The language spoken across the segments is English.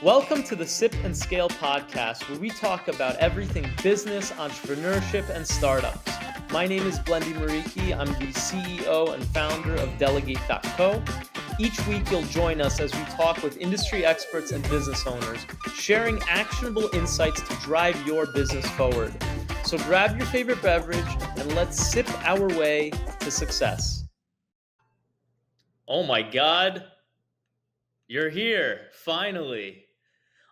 Welcome to the Sip and Scale podcast, where we talk about everything business, entrepreneurship, and startups. My name is Blendy Mariki. I'm the CEO and founder of Delegate.co. Each week, you'll join us as we talk with industry experts and business owners, sharing actionable insights to drive your business forward. So grab your favorite beverage and let's sip our way to success. Oh my God, you're here, finally.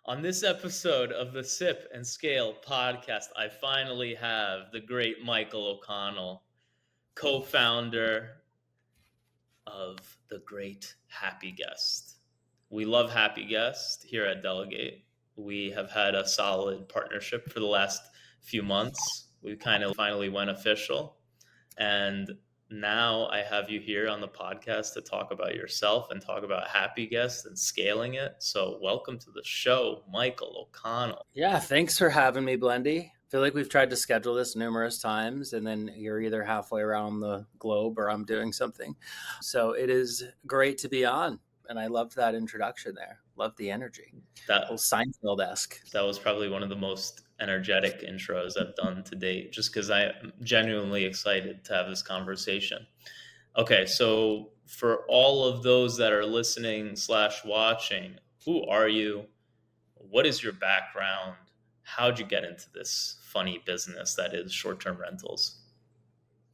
On this episode of the Sip and Scale podcast, I finally have the great Michael O'Connell, co-founder of the great Happy Guest. We love Happy Guest here at Delegate. We have had a solid partnership for the last few months. We kind of finally went official. And now I have you here on the podcast to talk about yourself and talk about Happy Guest and scaling it. So welcome to the show, Michael O'Connell. Yeah, thanks for having me, Blendy. I feel like we've tried to schedule this numerous times, and then you're either halfway around the globe or I'm doing something. So it is great to be on, and I loved that introduction there. Love the energy. That little Seinfeld-esque. That was probably one of the most energetic intros I've done to date, just because I'm genuinely excited to have this conversation. Okay, so for all of those that are listening / watching, who are you? What is your background? How'd you get into this funny business that is short-term rentals?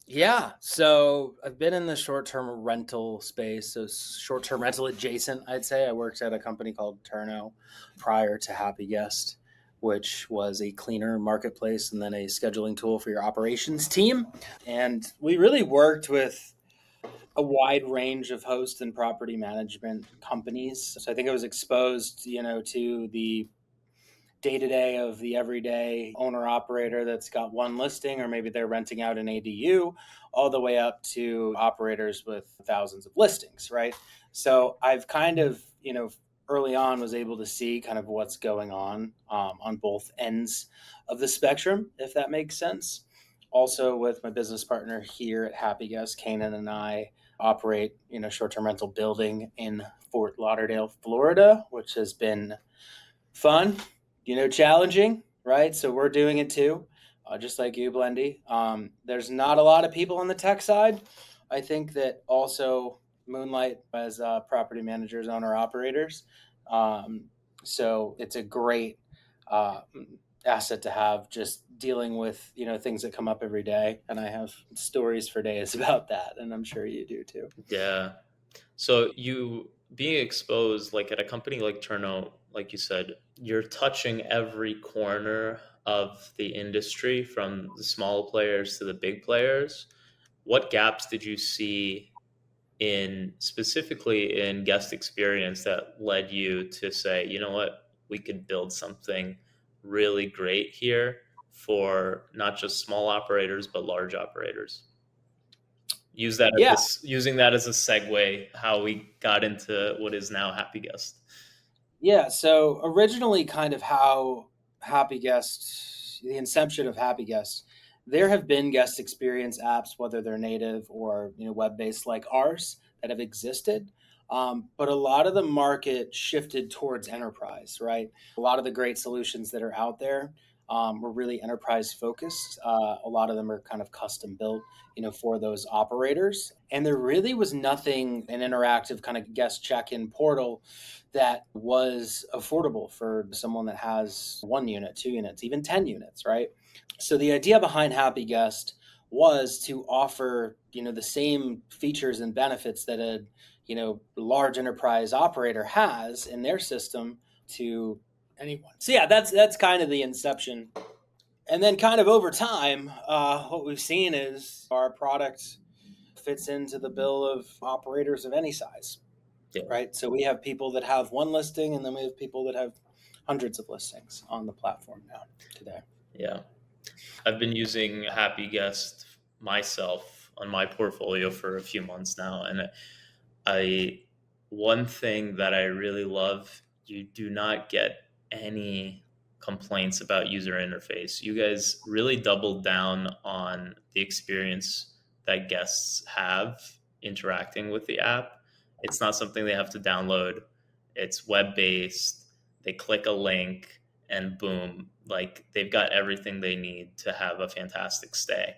Yeah, so I've been in the short-term rental space, so short-term rental adjacent, I'd say. I worked at a company called Turno prior to Happy Guest, which was a cleaner marketplace and then a scheduling tool for your operations team. And we really worked with a wide range of host and property management companies. So I think I was exposed, to the day-to-day of the everyday owner-operator that's got one listing, or maybe they're renting out an ADU, all the way up to operators with thousands of listings, right? So I've kind of, early on was able to see kind of what's going on both ends of the spectrum, if that makes sense. Also with my business partner here at Happy Guest, Kanan and I operate, short-term rental building in Fort Lauderdale, Florida, which has been fun, challenging, right? So we're doing it too, just like you, Blendy. There's not a lot of people on the tech side. I think that also moonlight as property managers, owner operators. So it's a great asset to have, just dealing with, things that come up every day. And I have stories for days about that. And I'm sure you do too. Yeah. So you being exposed, like at a company like Turno, like you said, you're touching every corner of the industry, from the small players to the big players. What gaps did you see specifically in guest experience that led you to say, you know what, we could build something really great here for not just small operators, but large operators? Using that as a segue, how we got into what is now Happy Guest. Yeah, so originally kind of how Happy Guest, the inception of Happy Guest, there have been guest experience apps, whether they're native or web-based like ours, that have existed. But a lot of the market shifted towards enterprise, right? A lot of the great solutions that are out there were really enterprise focused. A lot of them are kind of custom built, for those operators. And there really was nothing, an interactive kind of guest check-in portal that was affordable for someone that has 1 unit, 2 units, even 10 units, right? So the idea behind Happy Guest was to offer, the same features and benefits that a, large enterprise operator has in their system to anyone. So yeah, that's kind of the inception. And then kind of over time, what we've seen is our product fits into the bill of operators of any size. Yeah. Right. So we have people that have one listing, and then we have people that have hundreds of listings on the platform now today. Yeah. I've been using Happy Guest myself on my portfolio for a few months now. And one thing that I really love, you do not get any complaints about user interface. You guys really doubled down on the experience that guests have interacting with the app. It's not something they have to download. It's web-based. they click a link, and boom, like they've got everything they need to have a fantastic stay.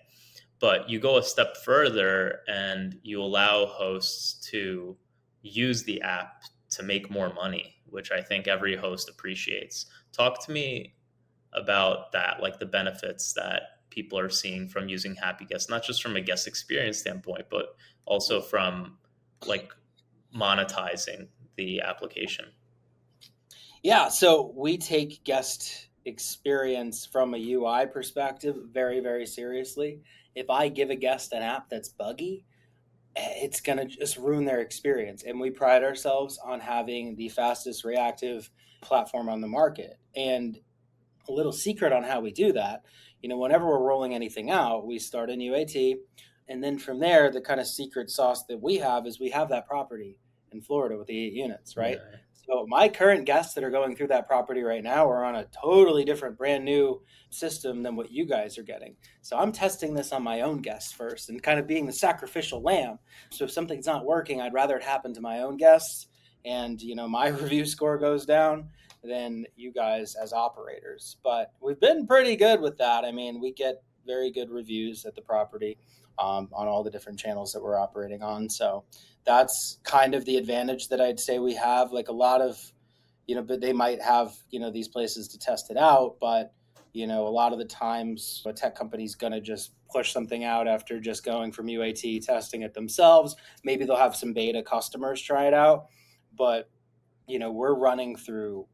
But you go a step further and you allow hosts to use the app to make more money, which I think every host appreciates. Talk to me about that, like the benefits that people are seeing from using Happy Guest, not just from a guest experience standpoint, but also from like monetizing the application. Yeah, so we take guest experience from a UI perspective very, very seriously. If I give a guest an app that's buggy, it's going to just ruin their experience. And we pride ourselves on having the fastest reactive platform on the market. And a little secret on how we do that, whenever we're rolling anything out, we start in UAT. And then from there, the kind of secret sauce that we have is we have that property in Florida with the 8 units, right? Yeah. So my current guests that are going through that property right now are on a totally different, brand new system than what you guys are getting. So I'm testing this on my own guests first and kind of being the sacrificial lamb. So if something's not working, I'd rather it happen to my own guests and, my review score goes down than you guys as operators. But we've been pretty good with that. I mean, we get very good reviews at the property on all the different channels that we're operating on. So that's kind of the advantage that I'd say we have. Like a lot of, but they might have, these places to test it out. But, a lot of the times a tech company's going to just push something out after just going from UAT, testing it themselves. Maybe they'll have some beta customers try it out. But, we're running through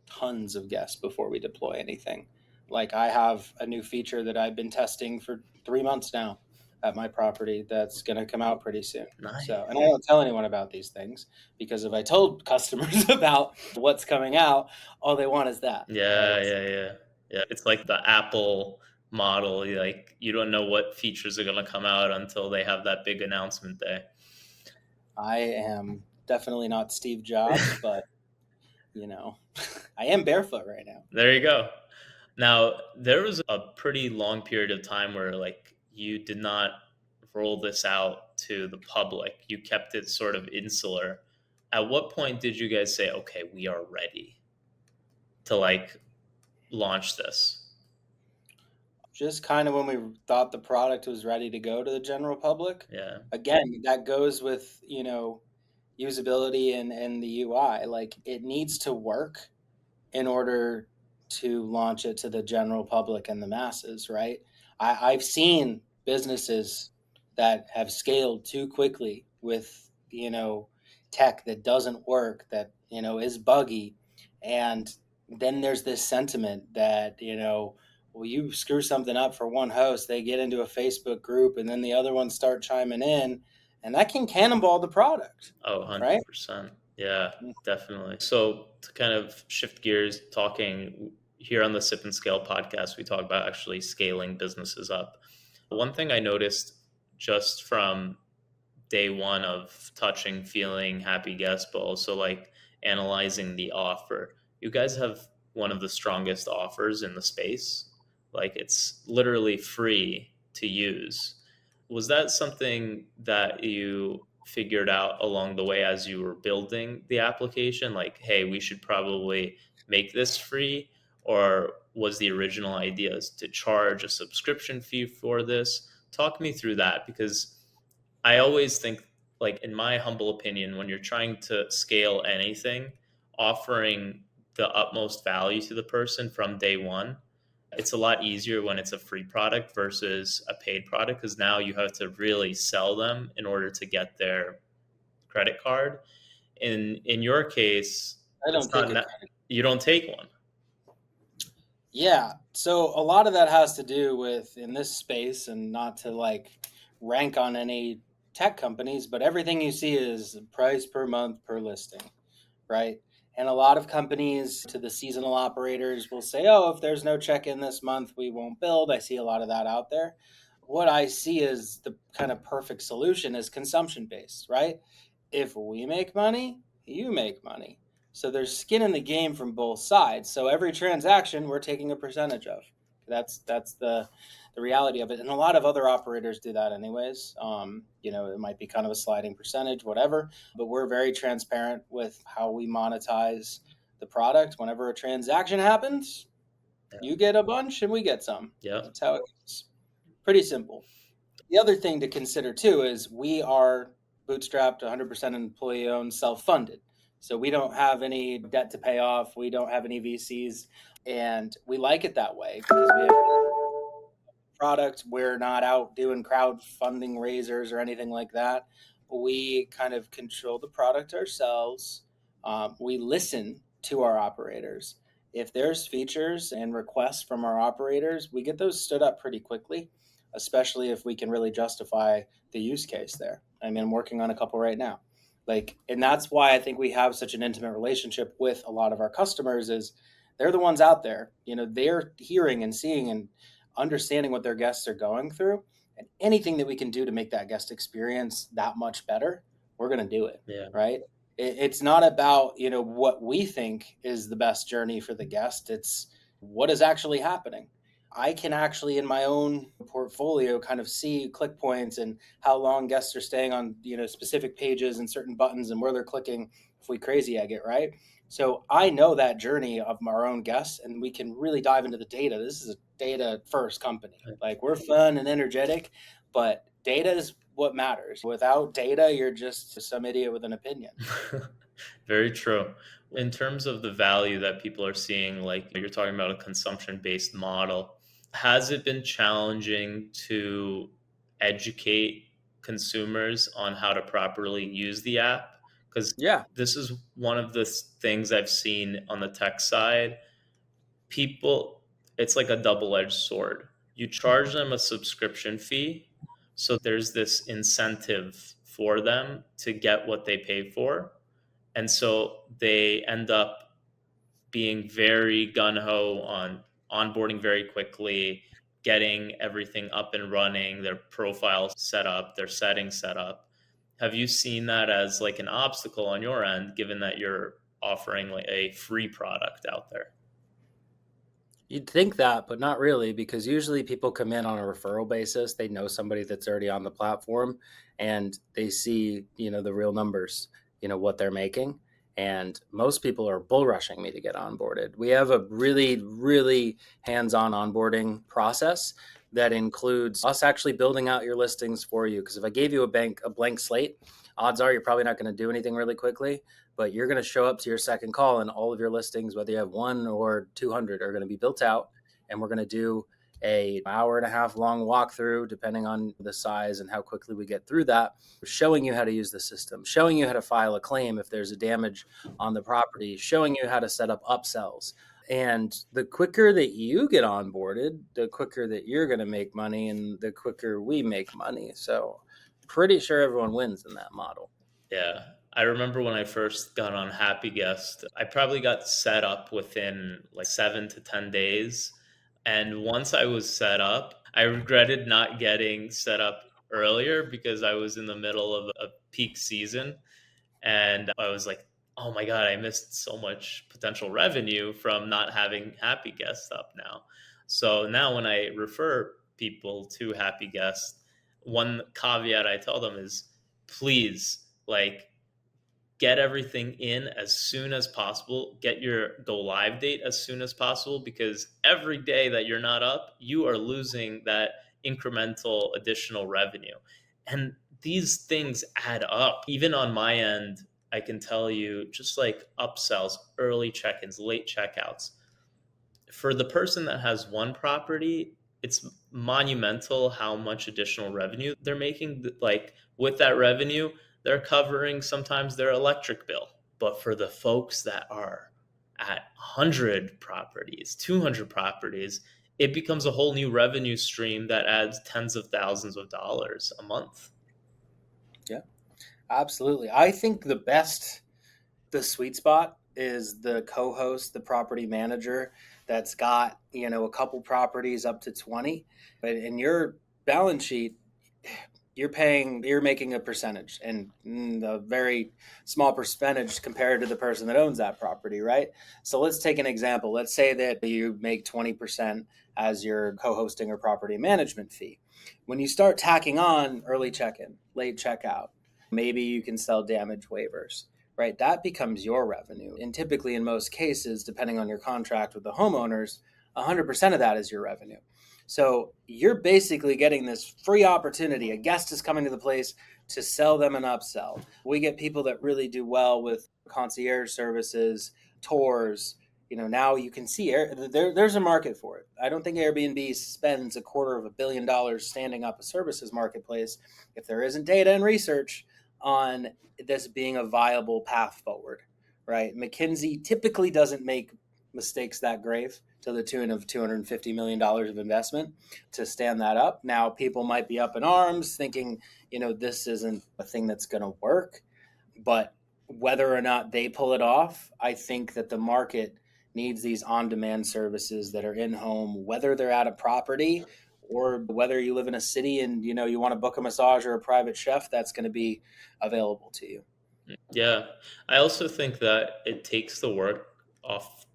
tons of guests before we deploy anything. Like I have a new feature that I've been testing for 3 months now at my property that's going to come out pretty soon. Nice. So, and I don't tell anyone about these things because if I told customers about what's coming out, all they want is that. Yeah, right? yeah. It's like the Apple model. Like you don't know what features are going to come out until they have that big announcement day. I am definitely not Steve Jobs, but I am barefoot right now. There you go. Now, there was a pretty long period of time where like you did not roll this out to the public. You kept it sort of insular. At what point did you guys say, okay, we are ready to like launch this? Just kind of when we thought the product was ready to go to the general public. Yeah. Again, that goes with, usability and the UI. Like it needs to work in order to launch it to the general public and the masses, right? I've seen businesses that have scaled too quickly with, tech that doesn't work, that, is buggy. And then there's this sentiment that, well, you screw something up for one host, they get into a Facebook group and then the other ones start chiming in and that can cannonball the product. Oh, 100%. Right? Yeah, definitely. So to kind of shift gears, talking here on the Sip and Scale podcast, we talk about actually scaling businesses up. One thing I noticed just from day one of touching, feeling, Happy Guest, but also like analyzing the offer, you guys have one of the strongest offers in the space. Like it's literally free to use. Was that something that you figured out along the way as you were building the application? Like, hey, we should probably make this free? Or was the original idea to charge a subscription fee for this? Talk me through that, because I always think, like, in my humble opinion, when you're trying to scale anything, offering the utmost value to the person from day one, it's a lot easier when it's a free product versus a paid product, because now you have to really sell them in order to get their credit card. In your case, I don't take it. You don't take one. Yeah. So a lot of that has to do with in this space, and not to like rank on any tech companies, but everything you see is price per month per listing, right? And a lot of companies to the seasonal operators will say, oh, if there's no check-in this month, we won't build. I see a lot of that out there. What I see is the kind of perfect solution is consumption-based, right? If we make money, you make money. So there's skin in the game from both sides. So every transaction we're taking a percentage of. That's the reality of it. And a lot of other operators do that anyways. It might be kind of a sliding percentage, whatever, but we're very transparent with how we monetize the product. Whenever a transaction happens, you get a bunch and we get some. Yeah. That's how it goes. Pretty simple. The other thing to consider too is we are bootstrapped, 100% employee owned, self-funded. So we don't have any debt to pay off. We don't have any VCs, and we like it that way because we have product. We're not out doing crowdfunding raisers or anything like that. We kind of control the product ourselves. We listen to our operators. If there's features and requests from our operators, we get those stood up pretty quickly, especially if we can really justify the use case there. I mean, I'm working on a couple right now. And that's why I think we have such an intimate relationship with a lot of our customers is they're the ones out there, they're hearing and seeing and understanding what their guests are going through, and anything that we can do to make that guest experience that much better, we're going to do it. Yeah. Right. It's not about, what we think is the best journey for the guest. It's what is actually happening. I can actually in my own portfolio kind of see click points and how long guests are staying on, specific pages and certain buttons and where they're clicking if we crazy egg it, right? So I know that journey of our own guests, and we can really dive into the data. This is a data first company. We're fun and energetic, but data is what matters. Without data, you're just some idiot with an opinion. Very true. In terms of the value that people are seeing, like you're talking about a consumption-based model, has it been challenging to educate consumers on how to properly use the app? Because this is one of the things I've seen on the tech side. People, it's like a double-edged sword. You charge them a subscription fee, so there's this incentive for them to get what they pay for. And so they end up being very gung-ho on onboarding very quickly, getting everything up and running, their profile set up, their settings set up. Have you seen that as like an obstacle on your end, given that you're offering like a free product out there? You'd think that, but not really, because usually people come in on a referral basis. They know somebody that's already on the platform and they see, the real numbers, what they're making. And most people are bull rushing me to get onboarded. We have a really, really hands-on onboarding process that includes us actually building out your listings for you. Because if I gave you a blank slate, odds are you're probably not going to do anything really quickly, but you're going to show up to your second call and all of your listings, whether you have 1 or 200, are going to be built out. And we're going to do an hour and a half long walkthrough, depending on the size and how quickly we get through that, showing you how to use the system, showing you how to file a claim if there's a damage on the property, showing you how to set up upsells. And the quicker that you get onboarded, the quicker that you're going to make money and the quicker we make money. So pretty sure everyone wins in that model. Yeah. I remember when I first got on Happy Guest, I probably got set up within like 7 to 10 days. And once I was set up, I regretted not getting set up earlier because I was in the middle of a peak season. And I was like, oh my God, I missed so much potential revenue from not having Happy Guest up now. So now when I refer people to Happy Guest, one caveat I tell them is, please, get everything in as soon as possible. Get your go live date as soon as possible, because every day that you're not up, you are losing that incremental additional revenue. And these things add up. Even on my end, I can tell you, just like upsells, early check-ins, late checkouts. For the person that has one property, it's monumental how much additional revenue they're making. Like with that revenue, they're covering sometimes their electric bill. But for the folks that are at 100 properties, 200 properties, it becomes a whole new revenue stream that adds tens of thousands of dollars a month. Yeah, absolutely. I think the sweet spot is the co-host, the property manager that's got, a couple properties up to 20. But in your balance sheet, you're making a percentage, and a very small percentage compared to the person that owns that property, right? So let's take an example. Let's say that you make 20% as your co-hosting or property management fee. When you start tacking on early check-in, late checkout, maybe you can sell damage waivers, right? That becomes your revenue. And typically, in most cases, depending on your contract with the homeowners, 100% of that is your revenue. So you're basically getting this free opportunity. A guest is coming to the place to sell them an upsell. We get people that really do well with concierge services, tours. Now you can see there's a market for it. I don't think Airbnb spends $250 million standing up a services marketplace if there isn't data and research on this being a viable path forward, right? McKinsey typically doesn't make mistakes that grave to the tune of $250 million of investment to stand that up. Now, people might be up in arms thinking, this isn't a thing that's going to work. But whether or not they pull it off, I think that the market needs these on-demand services that are in-home, whether they're at a property or whether you live in a city and, you want to book a massage or a private chef, that's going to be available to you. Yeah. I also think that it takes the work off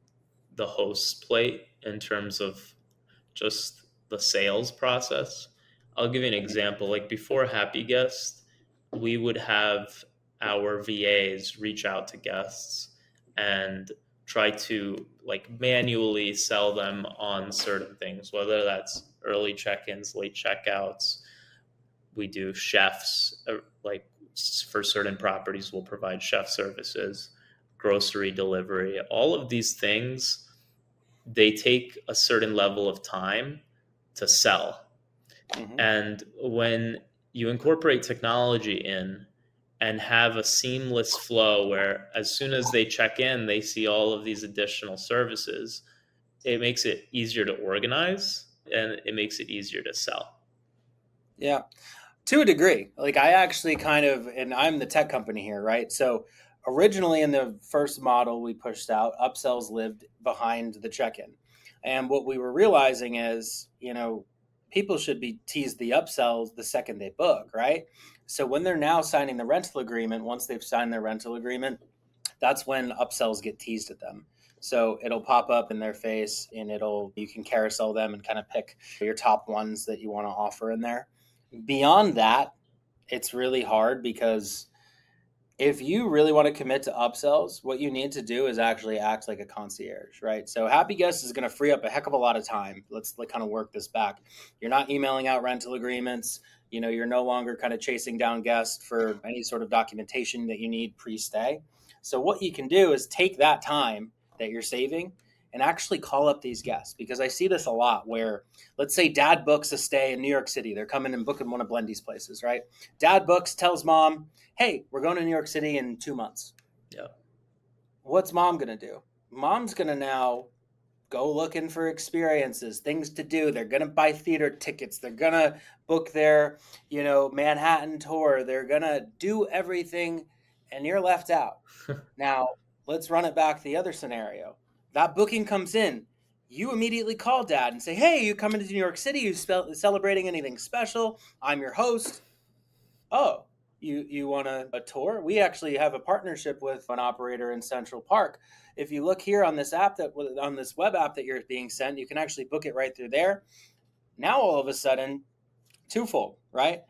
the host's plate in terms of just the sales process. I'll give you an example. Like before Happy Guest, we would have our VAs reach out to guests and try to like manually sell them on certain things, whether that's early check-ins, late checkouts. We do chefs, like for certain properties, we'll provide chef services, grocery delivery. All of these things, they take a certain level of time to sell. Mm-hmm. And when you incorporate technology in and have a seamless flow where as soon as they check in, they see all of these additional services, it makes it easier to organize and it makes it easier to sell. Yeah, to a degree. Like I actually and I'm the tech company here, right? So originally in the first model we pushed out, upsells lived behind the check-in. And what we were realizing is, people should be teased the upsells the second they book, right? So when they're now signing the rental agreement, once they've signed their rental agreement, that's when upsells get teased at them. So it'll pop up in their face and you can carousel them and kind of pick your top ones that you want to offer in there. Beyond that, it's really hard because if you really want to commit to upsells, what you need to do is actually act like a concierge, right? So Happy Guest is going to free up a heck of a lot of time. Let's kind of work this back. You're not emailing out rental agreements. You're no longer kind of chasing down guests for any sort of documentation that you need pre-stay. So what you can do is take that time that you're saving and actually call up these guests, because I see this a lot where, let's say dad books a stay in New York City. They're coming and booking one of Blendy's places, right? Dad books, tells mom, hey, we're going to New York City in 2 months. Yeah. What's mom going to do? Mom's going to now go looking for experiences, things to do. They're going to buy theater tickets. They're going to book their, Manhattan tour. They're going to do everything, and you're left out. Now, let's run it back the other scenario. That booking comes in. You immediately call dad and say, hey, you coming to New York City? You celebrating anything special? I'm your host. Oh, you want a tour? We actually have a partnership with an operator in Central Park. If you look here on this on this web app that you're being sent, you can actually book it right through there. Now, all of a sudden, twofold, right?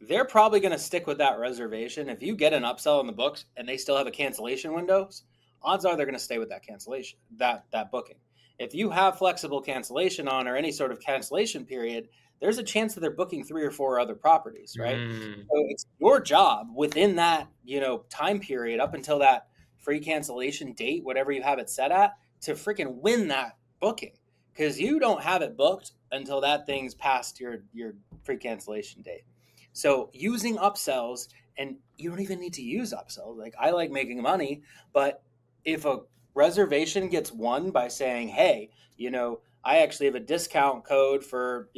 They're probably going to stick with that reservation. If you get an upsell in the books and they still have a cancellation windows, odds are they're going to stay with that cancellation, that booking. If you have flexible cancellation on or any sort of cancellation period, there's a chance that they're booking 3 or 4 other properties, right? So it's your job within that, time period up until that free cancellation date, whatever you have it set at, to freaking win that booking, because you don't have it booked until that thing's past your free cancellation date. So using upsells, and you don't even need to use upsells. Like I like making money, but if a reservation gets won by saying, hey, I actually have a discount code for,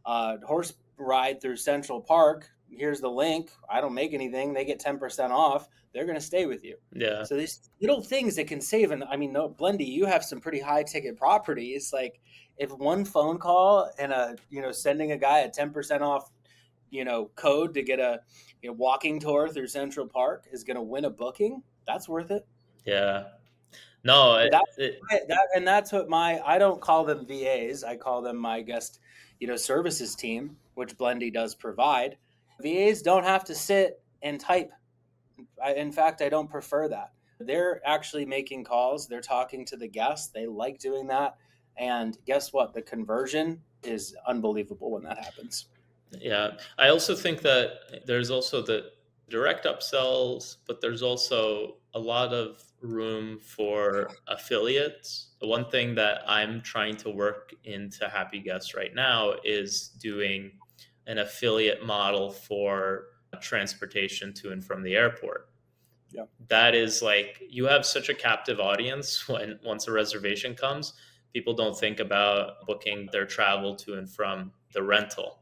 a horse ride through Central Park. Here's the link. I don't make anything. They get 10% off. They're going to stay with you. Yeah. So these little things that can save. And I mean, no, Blendy, you have some pretty high ticket properties. Like if one phone call and sending a guy a 10% off, code to get a walking tour through Central Park is going to win a booking, that's worth it. Yeah. No, that's what I don't call them VAs. I call them my guest, services team, which Blendy does provide. VAs don't have to sit and type In fact, I don't prefer that. They're actually making calls. They're talking to the guests. They like doing that. And guess what? The conversion is unbelievable when that happens. Yeah. I also think that there's also the direct upsells, but there's also a lot of room for affiliates. The one thing that I'm trying to work into Happy Guests right now is doing an affiliate model for transportation to and from the airport. Yeah. That is like, you have such a captive audience when once a reservation comes, people don't think about booking their travel to and from the rental.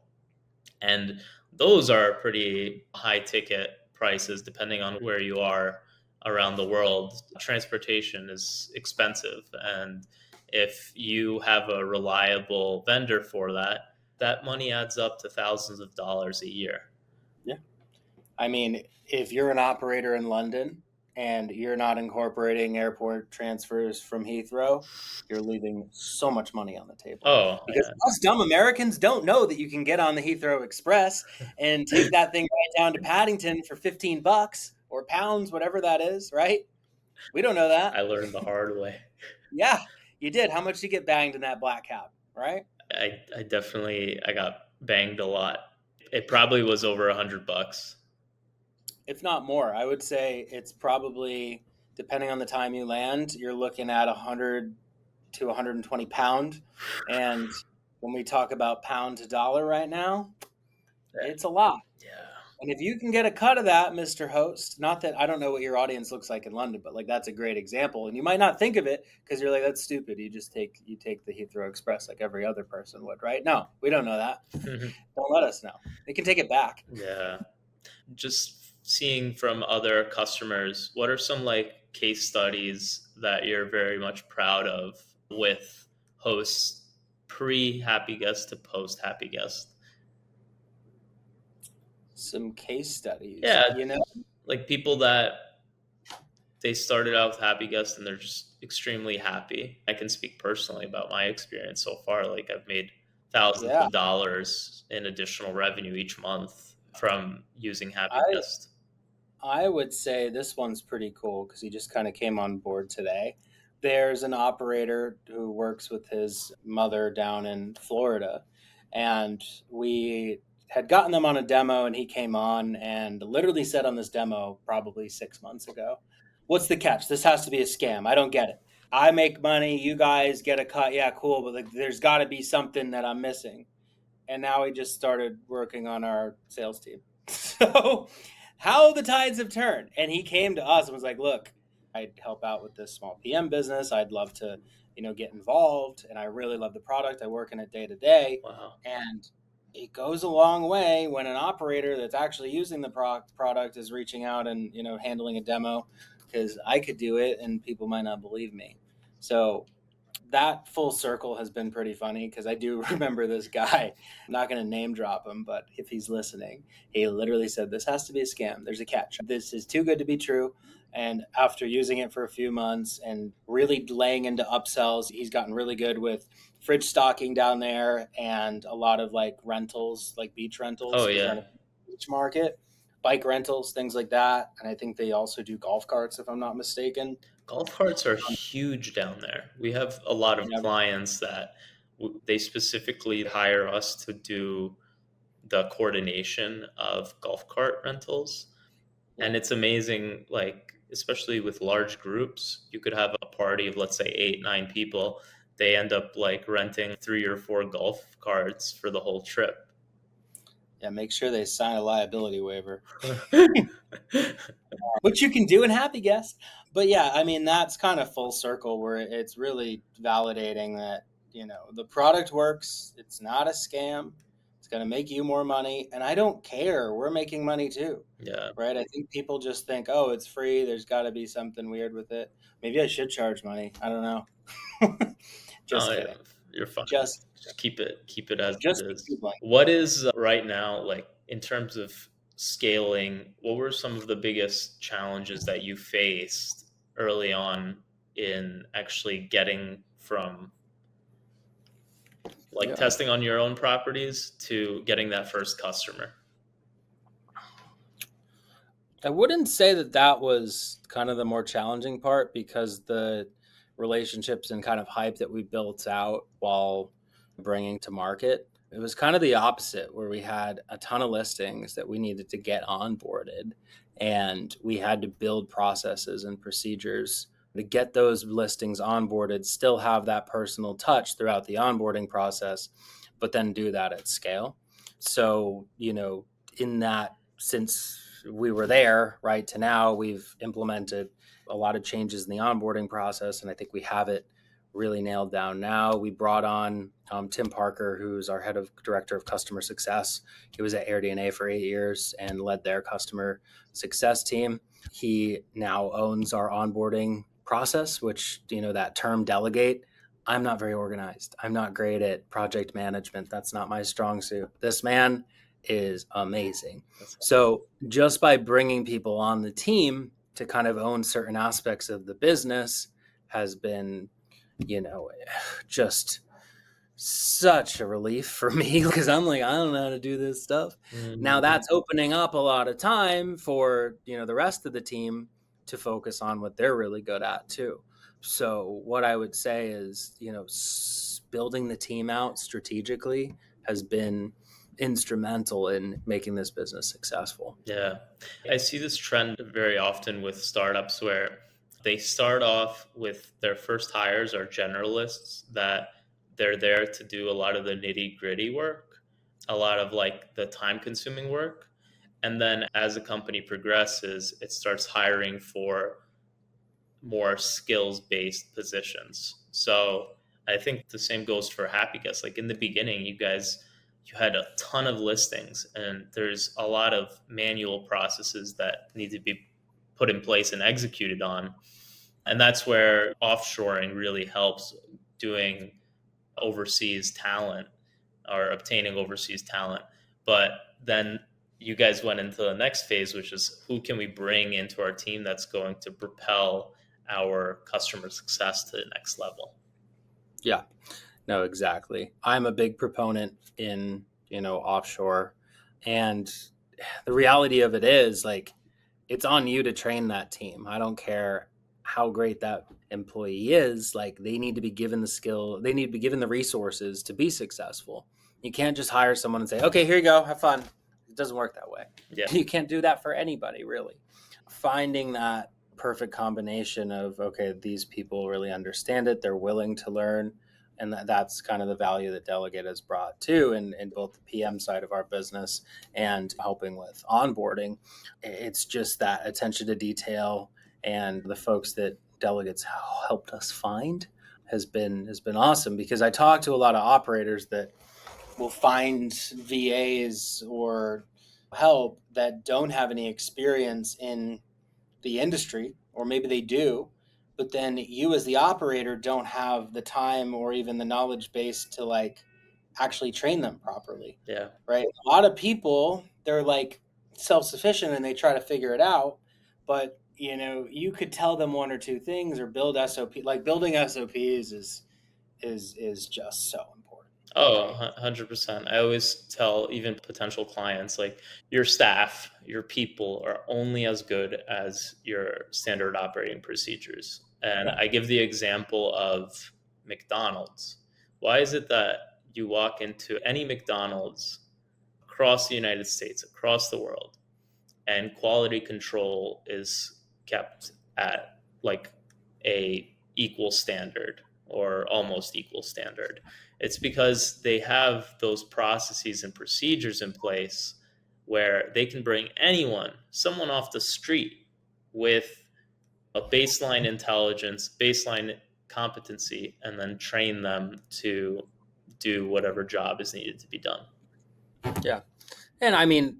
And those are pretty high ticket prices depending on where you are around the world. Transportation is expensive. And if you have a reliable vendor for that, that money adds up to thousands of dollars a year. Yeah. I mean, if you're an operator in London and you're not incorporating airport transfers from Heathrow, you're leaving so much money on the table. Oh, Because us dumb Americans don't know that you can get on the Heathrow Express and take that thing right down to Paddington for $15 or pounds, whatever that is, right? We don't know that. I learned the hard way. Yeah, you did. How much did you get banged in that black cab, right? I got banged a lot. It probably was over $100. If not more. I would say it's probably, depending on the time you land, you're looking at 100 to 120 pound. And when we talk about pound to dollar right now, it's a lot. Yeah. And if you can get a cut of that, Mr. Host, not that I don't know what your audience looks like in London, but like that's a great example. And you might not think of it because you're like, that's stupid. You take the Heathrow Express like every other person would, right? No, we don't know that. Don't let us know. They can take it back. Yeah. Just seeing from other customers, what are some like case studies that you're very much proud of with hosts pre Happy Guest to post Happy Guest? Some case studies. Yeah. You know, Like people that they started out with Happy Guest and they're just extremely happy. I can speak personally about my experience so far. Like I've made thousands of dollars in additional revenue each month from using Happy Guest. I would say this one's pretty cool because he just kind of came on board today. There's an operator who works with his mother down in Florida, and we had gotten them on a demo, and he came on and literally said on this demo probably 6 months ago, "What's the catch? This has to be a scam. I don't get it. I make money, you guys get a cut. Yeah, cool, but like, there's got to be something that I'm missing." And now he just started working on our sales team. So how the tides have turned. And he came to us and was like, look, I'd help out with this small PM business. I'd love to, get involved. And I really love the product. I work in it day to day. Wow. And it goes a long way when an operator that's actually using the product is reaching out and, handling a demo, because I could do it and people might not believe me. So that full circle has been pretty funny because I do remember this guy. I'm not going to name drop him, but if he's listening, he literally said, "This has to be a scam. There's a catch. This is too good to be true." And after using it for a few months and really laying into upsells, he's gotten really good with fridge stocking down there and a lot of like rentals, like beach rentals. Oh, yeah. Beach market, bike rentals, things like that. And I think they also do golf carts, if I'm not mistaken. Golf carts are huge down there. We have a lot of clients that they specifically hire us to do the coordination of golf cart rentals. And it's amazing, like, especially with large groups, you could have a party of, let's say, 8, 9 people. They end up like renting 3 or 4 golf carts for the whole trip. Yeah, make sure they sign a liability waiver, which you can do in Happy Guest. But yeah, I mean, that's kind of full circle where it's really validating that, the product works. It's not a scam. It's going to make you more money. And I don't care. We're making money too. Yeah. Right. I think people just think, oh, it's free. There's got to be something weird with it. Maybe I should charge money. I don't know. Just kidding. Yeah, you're fine. Just keep it as just it is. What is right now, like in terms of scaling, what were some of the biggest challenges that you faced early on in actually getting from like testing on your own properties to getting that first customer? I wouldn't say that that was kind of the more challenging part, because the relationships and kind of hype that we built out while bringing to market, it was kind of the opposite, where we had a ton of listings that we needed to get onboarded, and we had to build processes and procedures to get those listings onboarded, still have that personal touch throughout the onboarding process, but then do that at scale. So, in that, since we were there, right, to now, we've implemented a lot of changes in the onboarding process, and I think we have it really nailed down now. We brought on Tim Parker, who's our director of customer success. He was at AirDNA for 8 years and led their customer success team. He now owns our onboarding process, which, that term delegate, I'm not very organized. I'm not great at project management. That's not my strong suit. This man is amazing. So just by bringing people on the team to kind of own certain aspects of the business has been, just such a relief for me, because I'm like, I don't know how to do this stuff. Now that's opening up a lot of time for, the rest of the team to focus on what they're really good at too. So what I would say is, building the team out strategically has been instrumental in making this business successful. Yeah. I see this trend very often with startups where they start off with their first hires are generalists, that they're there to do a lot of the nitty gritty work, a lot of like the time consuming work. And then as the company progresses, it starts hiring for more skills based positions. So I think the same goes for Happy Guest. Like in the beginning, you had a ton of listings, and there's a lot of manual processes that need to be put in place and executed on. And that's where offshoring really helps, doing overseas talent or obtaining overseas talent. But then you guys went into the next phase, which is who can we bring into our team that's going to propel our customer success to the next level. Yeah, no, exactly. I'm a big proponent in, offshore. And the reality of it is, like, it's on you to train that team. I don't care how great that employee is. Like, they need to be given the skill, they need to be given the resources to be successful. You can't just hire someone and say, okay, here you go, have fun. It doesn't work that way. Yeah. You can't do that for anybody, really. Finding that perfect combination of, okay, these people really understand it, they're willing to learn, and that's kind of the value that Delegate has brought too, in both the PM side of our business and helping with onboarding. It's just that attention to detail, and the folks that Delegates helped us find has been awesome, because I talk to a lot of operators that will find VAs or help that don't have any experience in the industry, or maybe they do, but then you as the operator don't have the time or even the knowledge base to like actually train them properly. Yeah. Right. A lot of people, they're like self-sufficient and they try to figure it out, but you could tell them one or two things or build SOP. Like building SOPs is just so important. Oh, 100%. I always tell even potential clients, like, your staff, your people are only as good as your standard operating procedures. And I give the example of McDonald's. Why is it that you walk into any McDonald's across the United States, across the world, and quality control is kept at like a equal standard or almost equal standard? It's because they have those processes and procedures in place where they can bring someone off the street with a baseline intelligence, baseline competency, and then train them to do whatever job is needed to be done. Yeah. And I mean,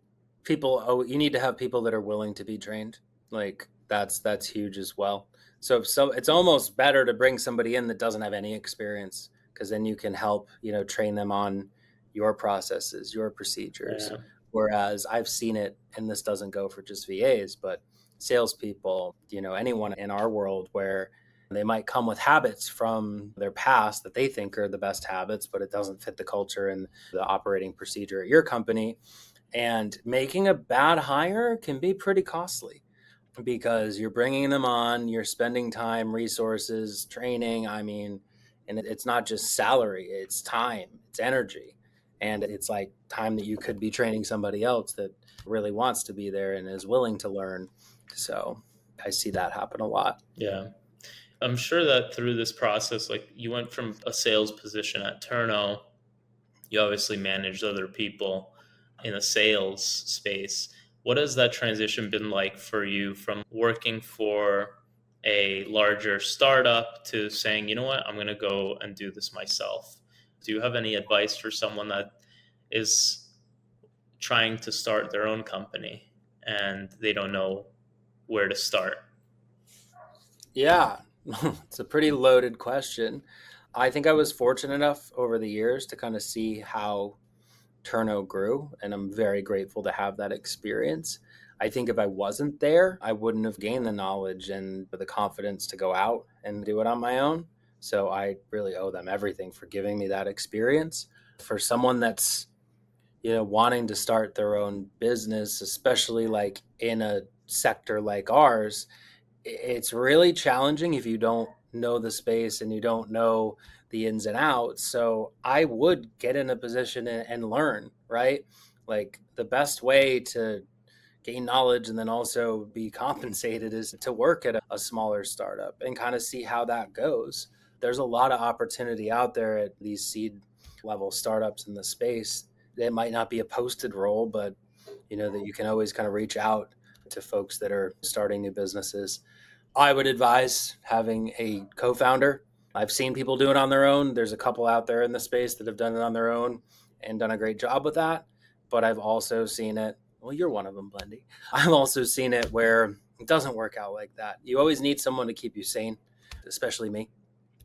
you need to have people that are willing to be trained. Like that's huge as well. So it's almost better to bring somebody in that doesn't have any experience, because then you can help, train them on your processes, your procedures. Yeah. Whereas I've seen it, and this doesn't go for just VAs, but salespeople, anyone in our world, where they might come with habits from their past that they think are the best habits, but it doesn't fit the culture and the operating procedure at your company. And making a bad hire can be pretty costly because you're bringing them on, you're spending time, resources, training. I mean, and it's not just salary, it's time, it's energy. And it's like time that you could be training somebody else that really wants to be there and is willing to learn. So I see that happen a lot. Yeah. I'm sure that through this process, like you went from a sales position at Turno, you obviously managed other people in a sales space. What has that transition been like for you from working for a larger startup to saying, you know what, I'm going to go and do this myself? Do you have any advice for someone that is trying to start their own company and they don't know where to start? Yeah, it's a pretty loaded question. I think I was fortunate enough over the years to kind of see how Turno grew, and I'm very grateful to have that experience. I think if I wasn't there, I wouldn't have gained the knowledge and the confidence to go out and do it on my own. So I really owe them everything for giving me that experience. For someone that's, wanting to start their own business, especially like in a sector like ours, it's really challenging if you don't know the space and you don't know the ins and outs. So I would get in a position and learn, right? Like the best way to gain knowledge and then also be compensated is to work at a smaller startup and kind of see how that goes. There's a lot of opportunity out there at these seed level startups in the space. It might not be a posted role, but that you can always kind of reach out to folks that are starting new businesses. I would advise having a co-founder. I've seen people do it on their own. There's a couple out there in the space that have done it on their own and done a great job with that. But I've also seen it. Well, you're one of them, Blendy. I've also seen it where it doesn't work out like that. You always need someone to keep you sane, especially me,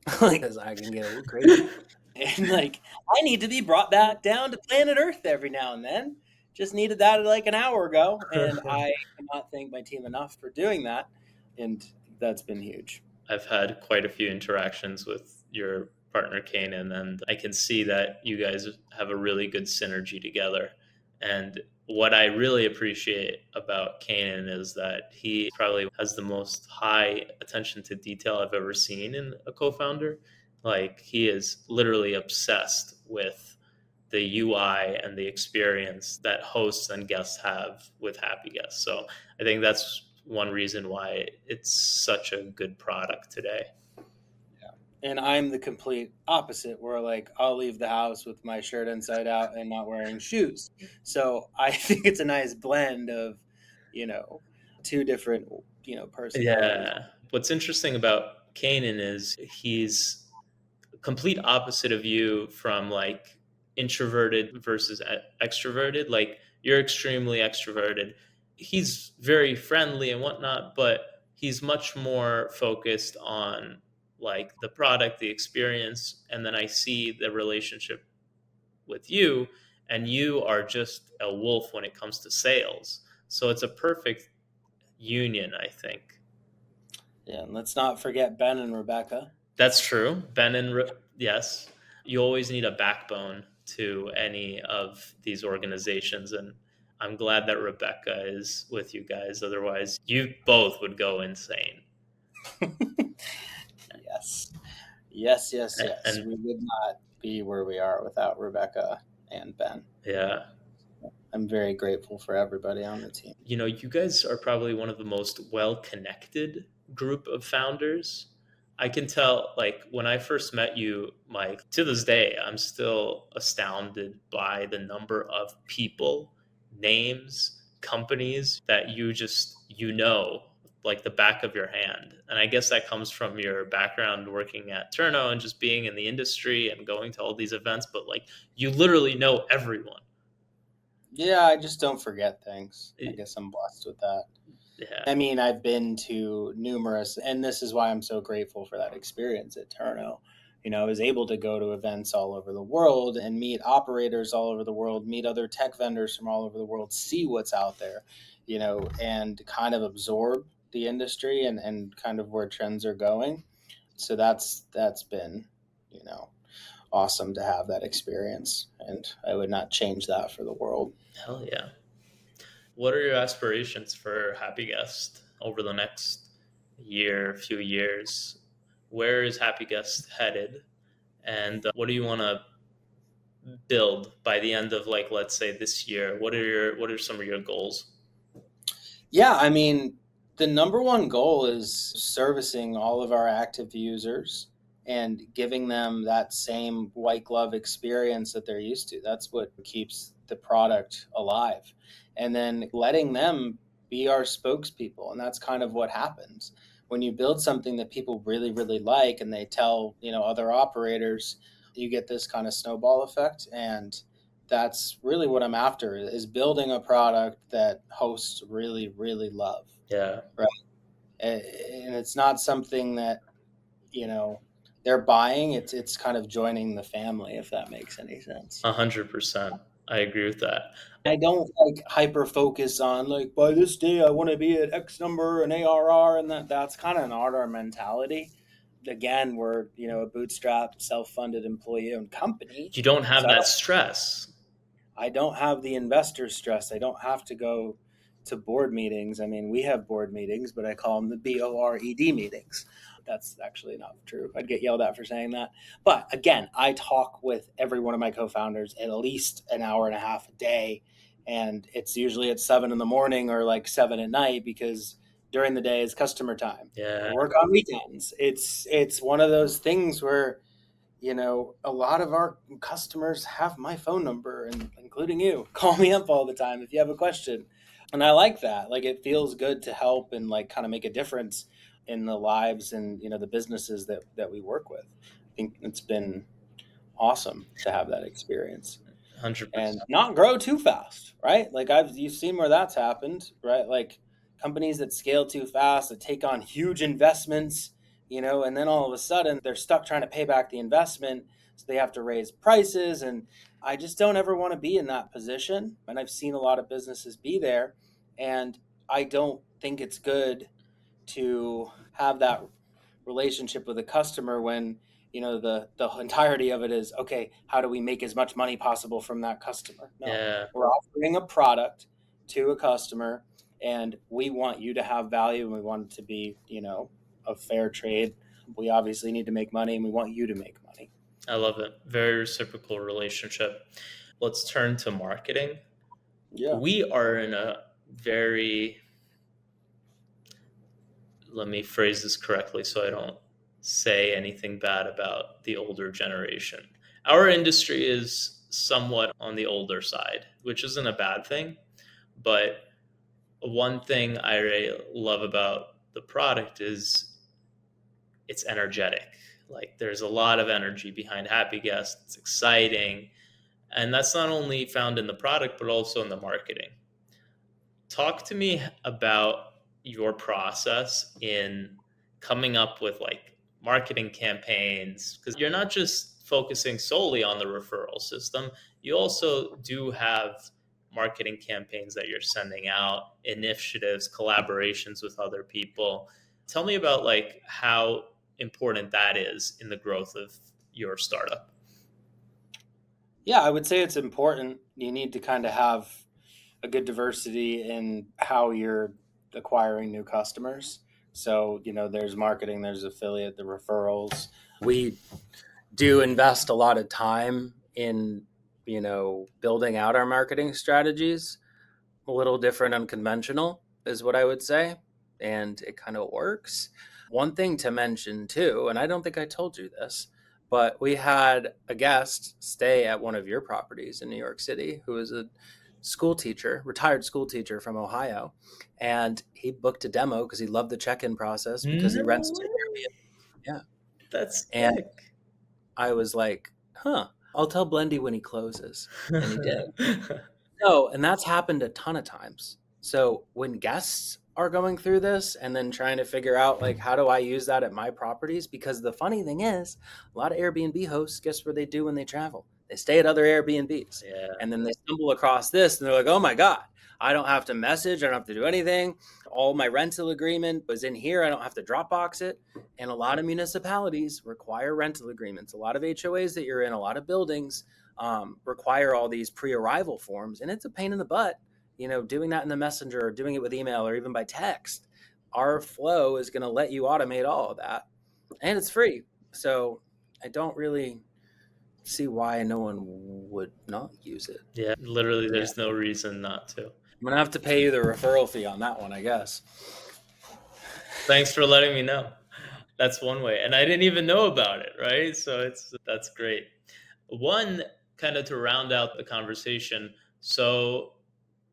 because I can get a little crazy. And I need to be brought back down to planet Earth every now and then. Just needed that like an hour ago, and I cannot thank my team enough for doing that. And that's been huge. I've had quite a few interactions with your partner, Kanan, and I can see that you guys have a really good synergy together. And what I really appreciate about Kanan is that he probably has the most high attention to detail I've ever seen in a co-founder. Like he is literally obsessed with the UI and the experience that hosts and guests have with Happy Guests. So I think that's one reason why it's such a good product today. Yeah. And I'm the complete opposite, where I'll leave the house with my shirt inside out and not wearing shoes. So I think it's a nice blend of, two different, personalities. Yeah. What's interesting about Kanan is he's complete opposite of you from like introverted versus extroverted. Like you're extremely extroverted. He's very friendly and whatnot, but he's much more focused on like the product, the experience. And then I see the relationship with you, and you are just a wolf when it comes to sales. So it's a perfect union, I think. Yeah, and let's not forget Ben and Rebecca. That's true. Ben and yes, you always need a backbone to any of these organizations, and I'm glad that Rebecca is with you guys. Otherwise, you both would go insane. Yes. And we would not be where we are without Rebecca and Ben. yeah, I'm very grateful for everybody on the team. you guys are probably one of the most well-connected group of founders. I can tell, like, when I first met you, Mike, to this day, I'm still astounded by the number of people, names, companies that like the back of your hand. And I guess that comes from your background working at Turno and just being in the industry and going to all these events, but like you literally know everyone. Yeah, I just don't forget things. I guess I'm blessed with that. Yeah. I mean, I've been to numerous, and this is why I'm so grateful for that experience at Turno. I was able to go to events all over the world and meet operators all over the world, meet other tech vendors from all over the world, see what's out there, and kind of absorb the industry and kind of where trends are going. So that's been, awesome to have that experience, and I would not change that for the world. Hell yeah. What are your aspirations for Happy Guest over the next few years? Where is Happy Guest headed? And what do you want to build by the end of, like, let's say this year? What are some of your goals? Yeah, I mean, the number one goal is servicing all of our active users and giving them that same white glove experience that they're used to. That's what keeps the product alive. And then letting them be our spokespeople. And that's kind of what happens when you build something that people really, really like and they tell, other operators, you get this kind of snowball effect. And that's really what I'm after, is building a product that hosts really, really love. Yeah. Right. And it's not something that, they're buying. It's kind of joining the family, if that makes any sense. 100%. I agree with that. I don't hyper focus on by this day I want to be at X number and ARR, and that's kind of not our mentality. Again, we're a bootstrapped, self-funded, employee-owned company. You don't have that stress. I don't have the investor stress. I don't have to go to board meetings. I mean, we have board meetings, but I call them the BORED meetings. That's actually not true. I'd get yelled at for saying that. But again, I talk with every one of my co-founders at least an hour and a half a day. And it's usually at 7 a.m. or 7 p.m. because during the day is customer time. Yeah. I work on weekends. It's one of those things where, a lot of our customers have my phone number, and including you. Call me up all the time if you have a question. And I like that. It feels good to help and kind of make a difference in the lives and, the businesses that we work with. I think it's been awesome to have that experience. 100%. And not grow too fast, right? You've seen where that's happened, right? Companies that scale too fast, that take on huge investments, and then all of a sudden they're stuck trying to pay back the investment. So they have to raise prices. And I just don't ever want to be in that position. And I've seen a lot of businesses be there. And I don't think it's good to have that relationship with a customer when, the entirety of it is, okay, how do we make as much money possible from that customer? No, Yeah. We're offering a product to a customer and we want you to have value and we want it to be, a fair trade. We obviously need to make money and we want you to make money. I love it. Very reciprocal relationship. Let's turn to marketing. Yeah. We are in a very, let me phrase this correctly so I don't say anything bad about the older generation. Our industry is somewhat on the older side, which isn't a bad thing. But one thing I really love about the product is it's energetic. There's a lot of energy behind Happy Guest. It's exciting. And that's not only found in the product, but also in the marketing. Talk to me about your process in coming up with marketing campaigns, because you're not just focusing solely on the referral system. You also do have marketing campaigns that you're sending out, initiatives, collaborations with other people. Tell me about how important that is in the growth of your startup. Yeah, I would say it's important. You need to kind of have a good diversity in how you're acquiring new customers. So, there's marketing, there's affiliate, the referrals. We do invest a lot of time in, building out our marketing strategies. A little different, unconventional is what I would say. And it kind of works. One thing to mention too, and I don't think I told you this, but we had a guest stay at one of your properties in New York City who is a school teacher, retired school teacher from Ohio. And he booked a demo because he loved the check-in process because he rents to Airbnb. Yeah. That's and sick. I was like, I'll tell Blendy when he closes. And he did. No, and that's happened a ton of times. So when guests are going through this and then trying to figure out how do I use that at my properties? Because the funny thing is, a lot of Airbnb hosts, guess what they do when they travel? They stay at other Airbnbs. Yeah. And then they stumble across this and they're like, oh my God, I don't have to message. I don't have to do anything. All my rental agreement was in here. I don't have to Dropbox it. And a lot of municipalities require rental agreements. A lot of HOAs that you're in, a lot of buildings require all these pre-arrival forms. And it's a pain in the butt doing that in the messenger or doing it with email or even by text, our flow is going to let you automate all of that, and it's free. So I don't really see why no one would not use it. Yeah, literally, there's no reason not to. I'm going to have to pay you the referral fee on that one, I guess. Thanks for letting me know. That's one way. And I didn't even know about it, right? So that's great. One, kind of to round out the conversation. So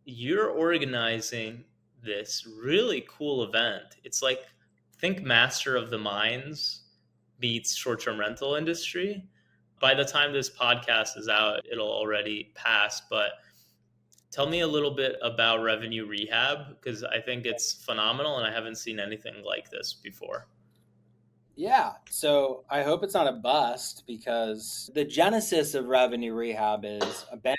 you're organizing this really cool event. It's like, think Master of the Minds meets short-term rental industry. By the time this podcast is out, it'll already pass, but tell me a little bit about Revenue Rehab, because I think it's phenomenal and I haven't seen anything like this before. Yeah, so I hope it's not a bust, because the genesis of Revenue Rehab is Ben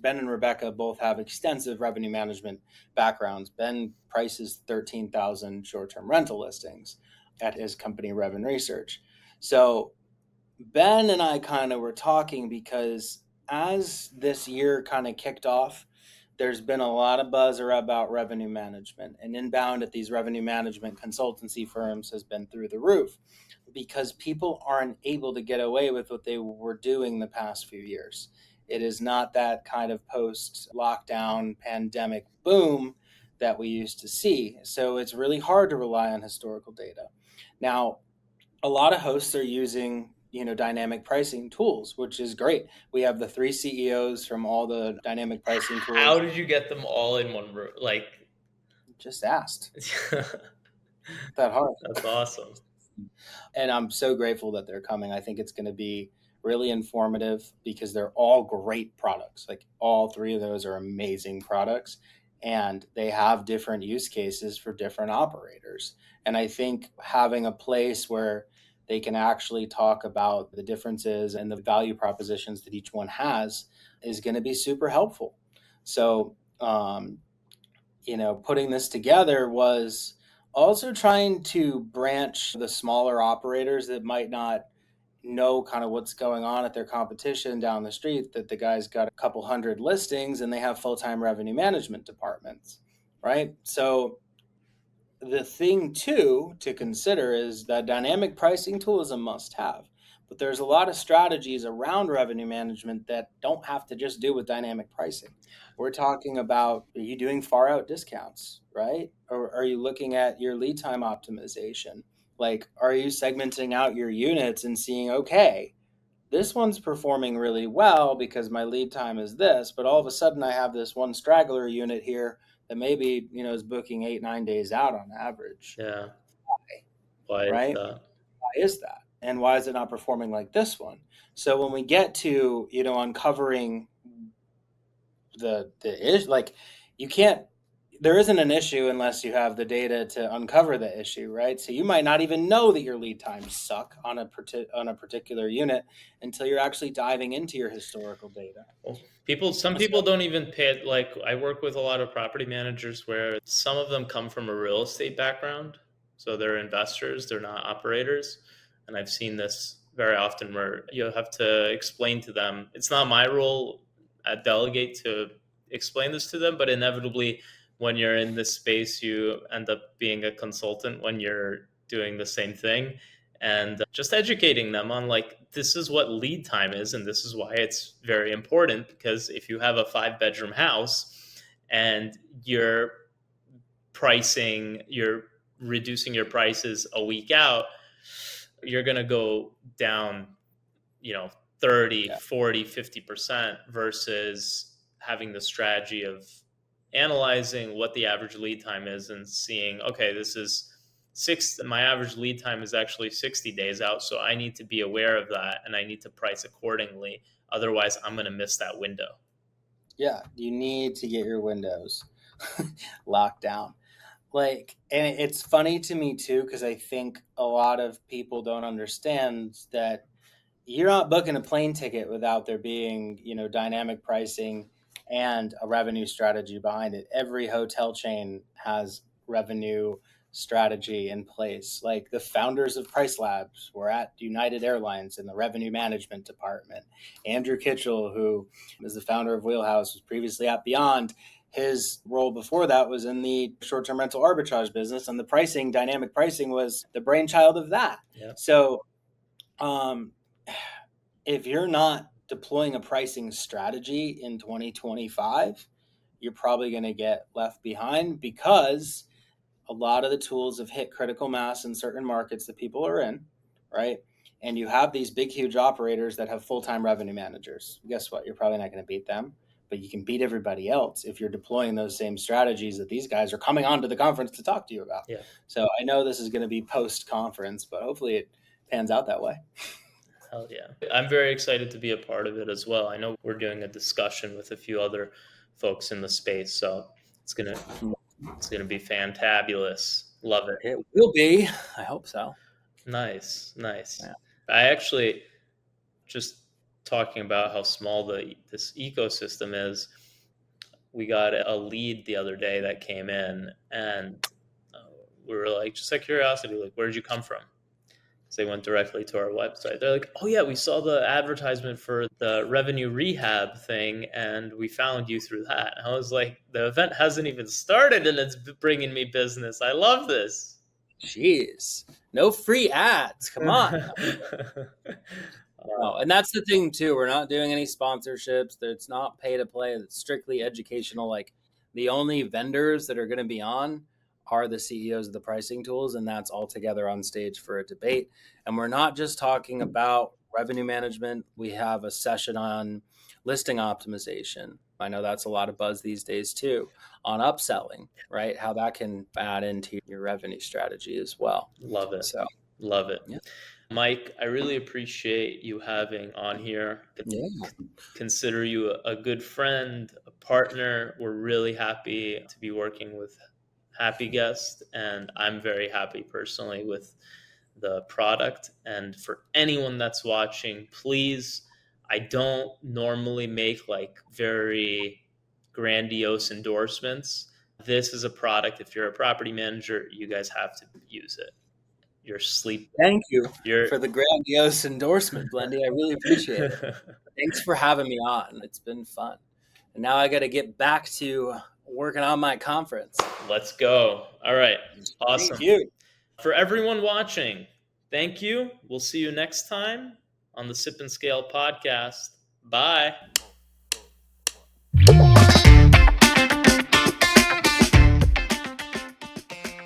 and Rebecca both have extensive revenue management backgrounds. Ben prices 13,000 short-term rental listings at his company Revenue Research. So Ben and I kind of were talking because as this year kind of kicked off, there's been a lot of buzz about revenue management, and inbound at these revenue management consultancy firms has been through the roof because people aren't able to get away with what they were doing the past few years. It is not that kind of post-lockdown pandemic boom that we used to see. So it's really hard to rely on historical data. Now, a lot of hosts are using dynamic pricing tools, which is great. We have the 3 CEOs from all the dynamic pricing tools. How did you get them all in one room? Just asked. That hard. That's awesome. And I'm so grateful that they're coming. I think it's going to be really informative because they're all great products. Like, all 3 of those are amazing products, and they have different use cases for different operators. And I think having a place where they can actually talk about the differences and the value propositions that each one has is going to be super helpful. So, putting this together was also trying to branch the smaller operators that might not know kind of what's going on at their competition down the street, that the guy's got a couple hundred listings and they have full-time revenue management departments, right? So the thing too to consider is that dynamic pricing tool is a must-have, but there's a lot of strategies around revenue management that don't have to just do with dynamic pricing. We're talking about, are you doing far out discounts, right? Or are you looking at your lead time optimization? Like, are you segmenting out your units and seeing, okay, this one's performing really well because my lead time is this, but all of a sudden I have this one straggler unit here that maybe, is booking 8-9 days out on average. Yeah. Why right? is that? Why is that? And why is it not performing like this one? So when we get to, uncovering the issue, like, you can't, there isn't an issue unless you have the data to uncover the issue, right? So you might not even know that your lead times suck on a particular unit until you're actually diving into your historical data. Some people don't even pay it. Like, I work with a lot of property managers where some of them come from a real estate background. So they're investors, they're not operators. And I've seen this very often where you have to explain to them. It's not my role at Delegate to explain this to them, but inevitably, when you're in this space, you end up being a consultant when you're doing the same thing, and just educating them on, like, this is what lead time is, and this is why it's very important. Because if you have a 5-bedroom house and you're reducing your prices a week out, you're going to go down, 30, 40, 50% versus having the strategy of analyzing what the average lead time is and seeing, okay, my average lead time is actually 60 days out. So I need to be aware of that and I need to price accordingly. Otherwise, I'm going to miss that window. Yeah, you need to get your windows locked down. And it's funny to me too, because I think a lot of people don't understand that you're not booking a plane ticket without there being, dynamic pricing and a revenue strategy behind it. Every hotel chain has revenue strategy in place. Like, the founders of Price Labs were at United Airlines in the revenue management department. Andrew Kitchell, who is the founder of Wheelhouse, was previously at Beyond. His role before that was in the short-term rental arbitrage business, and the pricing, dynamic pricing, was the brainchild of that. Yeah. So if you're not deploying a pricing strategy in 2025, you're probably going to get left behind, because a lot of the tools have hit critical mass in certain markets that people are in, right? And you have these big, huge operators that have full-time revenue managers. Guess what? You're probably not going to beat them, but you can beat everybody else if you're deploying those same strategies that these guys are coming onto the conference to talk to you about. Yeah. So I know this is going to be post-conference, but hopefully it pans out that way. Hell yeah. I'm very excited to be a part of it as well. I know we're doing a discussion with a few other folks in the space, so it's gonna be fantabulous. Love it. It will be. I hope so. Nice. Yeah. I actually, just talking about how small this ecosystem is, we got a lead the other day that came in, and we were like, just out of curiosity, like, where did you come from? So they went directly to our website. They're like, oh yeah, we saw the advertisement for the revenue rehab thing, and we found you through that. I was like, the event hasn't even started, and it's bringing me business. I love this. Jeez, no free ads. Come on. And that's the thing too. We're not doing any sponsorships. It's not pay to play. It's strictly educational. Like, the only vendors that are going to be on are the CEOs of the pricing tools, and that's all together on stage for a debate. And we're not just talking about revenue management. We have a session on listing optimization. I know that's a lot of buzz these days too, on upselling, right? How that can add into your revenue strategy as well. Love it. So, love it. Yeah. Mike, I really appreciate you having on here. Yeah. Consider you a good friend, a partner. We're really happy to be working with Happy Guest, and I'm very happy personally with the product. And for anyone that's watching, please, I don't normally make like very grandiose endorsements. This is a product, if you're a property manager, you guys have to use it. Your sleep. Thank you for the grandiose endorsement, Blendy. I really appreciate it. Thanks for having me on. It's been fun. And now I got to get back to working on my conference. Let's go. All right. Awesome. Thank you. For everyone watching, thank you. We'll see you next time on the Sip and Scale podcast. Bye.